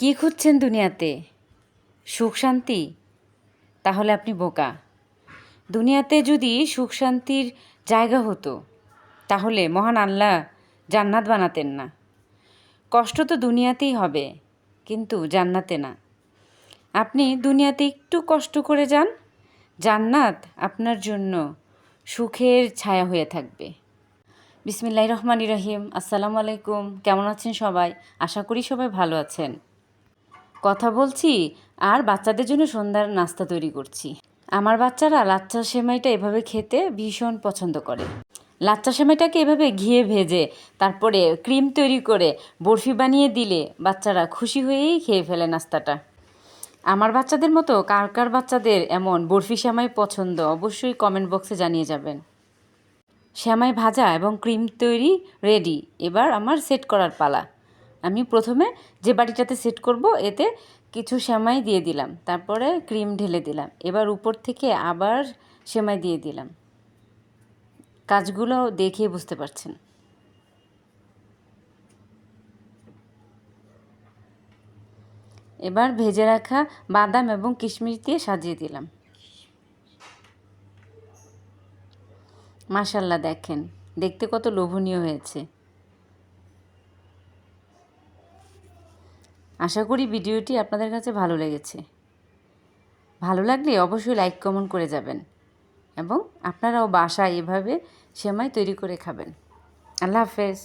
কি খুঁজছেন দুনিয়াতে? সুখ শান্তি? তাহলে আপনি বোকা। দুনিয়াতে যদি সুখ শান্তির জায়গা হতো তাহলে মহান আল্লাহ জান্নাত বানাতেন না। কষ্ট তো দুনিয়াতেই হবে, কিন্তু জান্নাতে না। আপনি দুনিয়াতে একটু কষ্ট করে যান, জান্নাত আপনার জন্য সুখের ছায়া হয়ে থাকবে। বিসমিল্লাহির রহমানির রহিম। আসসালামু আলাইকুম। কেমন আছেন সবাই? আশা করি সবাই ভালো আছেন। কথা বলছি আর বাচ্চাদের জন্য সন্ধ্যার নাস্তা তৈরি করছি। আমার বাচ্চারা লাচ্চা সেমাইটা এভাবে খেতে ভীষণ পছন্দ করে। লাচ্চা সেমাইটাকে এভাবে ঘিয়ে ভেজে তারপরে ক্রিম তৈরি করে বরফি বানিয়ে দিলে বাচ্চারা খুশি হয়েই খেয়ে ফেলে নাস্তাটা। আমার বাচ্চাদের মতো কার কার বাচ্চাদের এমন বরফি সেমাই পছন্দ অবশ্যই কমেন্ট বক্সে জানিয়ে যাবেন। সেমাই ভাজা এবং ক্রিম তৈরি রেডি। এবার আমার সেট করার পালা। আমি প্রথমে যে বাটিটাতে সেট করব এতে কিছু সেমাই দিয়ে দিলাম, তারপরে ক্রিম ঢেলে দিলাম, এবার উপর থেকে আবার সেমাই দিয়ে দিলাম। কাজগুলো দেখে বুঝতে পারছেন। এবার ভেজে রাখা বাদাম এবং কিশমিশ দিয়ে সাজিয়ে দিলাম। মাশাল্লাহ, দেখেন দেখতে কত লোভনীয় হয়েছে। আশা করি ভিডিওটি আপনাদের কাছে ভালো লেগেছে। ভালো লাগলে অবশ্যই লাইক কমেন্ট করে যাবেন এবং আপনারাও বাসায় এভাবে সেমাই তৈরি করে খাবেন। আল্লাহ হাফেজ।